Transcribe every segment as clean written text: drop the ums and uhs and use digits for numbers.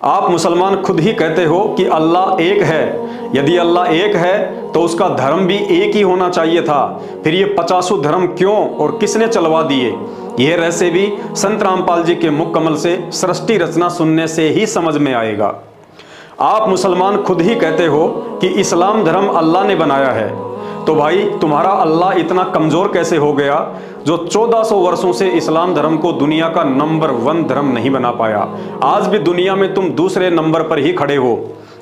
आप मुसलमान खुद ही कहते हो कि अल्लाह एक है। यदि अल्लाह एक है तो उसका धर्म भी एक ही होना चाहिए था। फिर ये 50 धर्म क्यों और किसने चलवा दिए? यह रहस्य भी संत रामपाल जी के मुकम्मल से सृष्टि रचना सुनने से ही समझ में आएगा। आप मुसलमान खुद ही कहते हो कि इस्लाम धर्म अल्लाह ने बनाया है, तो भाई तुम्हारा अल्लाह इतना कमज़ोर कैसे हो गया जो 1400 वर्षों से इस्लाम धर्म को दुनिया का नंबर 1 धर्म नहीं बना पाया? आज भी दुनिया में तुम दूसरे नंबर पर ही खड़े हो।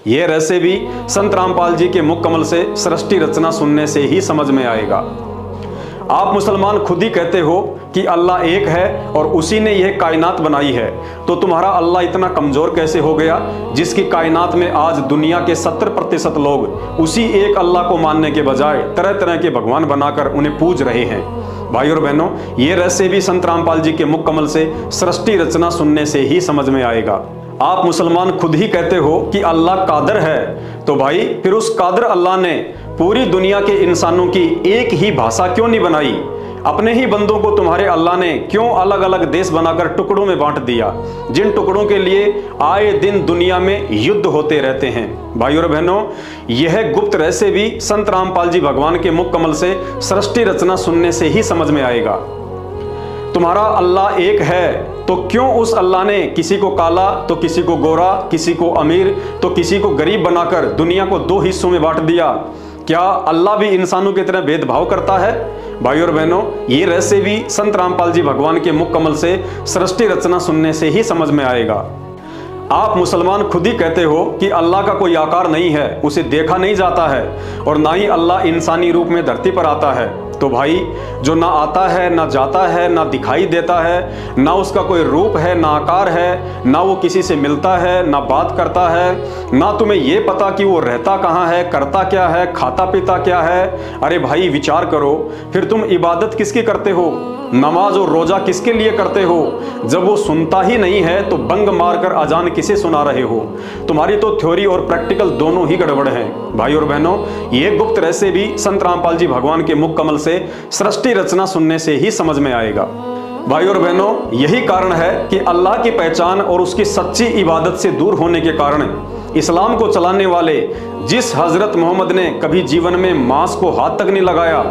यह रहस्य भी संत रामपाल जी के मुकम्मल से सृष्टि रचना सुनने से ही समझ में आएगा। आप मुसलमान खुद ही कहते हो कि अल्लाह एक है और उसी ने यह कायनात बनाई है, तो तुम्हारा अल्लाह इतना कमज़ोर कैसे हो गया जिसकी कायनात में आज दुनिया के 70% लोग उसी एक अल्लाह को मानने के बजाय तरह तरह के भगवान बनाकर उन्हें पूज रहे हैं। भाई और बहनों, ये रहस्य भी संत रामपाल जी के मुकम्मल से सृष्टि रचना सुनने से ही समझ में आएगा। आप मुसलमान खुद ही कहते हो कि अल्लाह कादर है, तो भाई फिर उस कादर अल्लाह ने पूरी दुनिया के इंसानों की एक ही भाषा क्यों नहीं बनाई? अपने ही बंदों को तुम्हारे अल्लाह ने क्यों अलग अलग देश बनाकर टुकड़ों में बांट दिया, जिन टुकड़ों के लिए आए दिन दुनिया में युद्ध होते रहते हैं? भाई और बहनों, यह गुप्त रहस्य भी संत रामपाल जी भगवान के मुकम्मल से सृष्टि रचना सुनने से ही समझ में आएगा। तुम्हारा अल्लाह एक है, तो क्यों उस अल्लाह ने किसी को काला तो किसी को गोरा, किसी को अमीर तो किसी को गरीब बनाकर दुनिया को 2 हिस्सों में बांट दिया? क्या अल्लाह भी इंसानों की तरह भेदभाव करता है? भाई और बहनों, ये रहस्य भी संत रामपाल जी भगवान के मुकम्मल से सृष्टि रचना सुनने से ही समझ में आएगा। आप मुसलमान खुद ही कहते हो कि अल्लाह का कोई आकार नहीं है, उसे देखा नहीं जाता है और ना ही अल्लाह इंसानी रूप में धरती पर आता है। तो भाई जो ना आता है, ना जाता है, ना दिखाई देता है, ना उसका कोई रूप है, ना आकार है, ना वो किसी से मिलता है, ना बात करता है, ना तुम्हें ये पता कि वो रहता कहाँ है, करता क्या है, खाता पीता क्या है? अरे भाई विचार करो, फिर तुम इबादत किसकी करते हो? नमाज और रोजा किसके लिए करते हो? जब वो सुनता ही नहीं है तो बंग मारकर अजान किसे सुना रहे हो? तुम्हारी तो थ्योरी और प्रैक्टिकल दोनों ही गड़बड़ हैं। भाई और बहनों, ये गुप्त रहस्य भी संत रामपाल जी भगवान के मुकम्मल से सृष्टि रचना सुनने से ही समझ में आएगा। भाई और बहनों, यही कारण है कि अल्लाह की पहचान और उसकी सच्ची इबादत से दूर होने के कारण इस्लाम को चलाने वाले जिस हजरत मोहम्मद ने कभी जीवन में मांस को हाथ तक नहीं लगाया,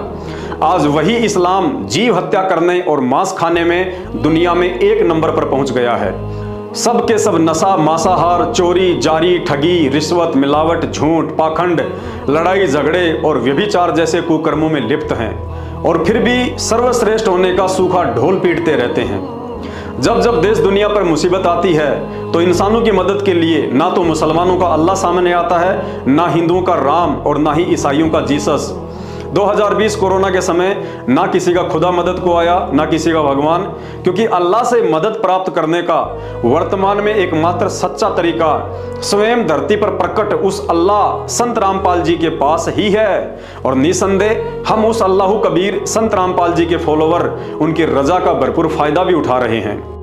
आज वही इस्लाम जीव हत्या करने और मांस खाने में दुनिया में 1 नंबर पर पहुंच गया है। सब के सब नशा, मांसाहार, चोरी, जारी, ठगी, रिश्वत, मिलावट, झूठ, पाखंड, लड़ाई झगड़े और व्यभिचार जैसे कुकर्मों में लिप्त हैं और फिर भी सर्वश्रेष्ठ होने का सूखा ढोल पीटते रहते हैं। जब जब देश दुनिया पर मुसीबत आती है तो इंसानों की मदद के लिए ना तो मुसलमानों का अल्लाह सामने आता है, ना हिंदुओं का राम और ना ही ईसाइयों का जीसस। 2020 कोरोना के समय ना किसी का खुदा मदद को आया, ना किसी का भगवान, क्योंकि अल्लाह से मदद प्राप्त करने का वर्तमान में एकमात्र सच्चा तरीका स्वयं धरती पर प्रकट उस अल्लाह संत रामपाल जी के पास ही है। और निसंदेह हम उस अल्लाह कबीर संत रामपाल जी के फॉलोवर उनकी रजा का भरपूर फायदा भी उठा रहे हैं।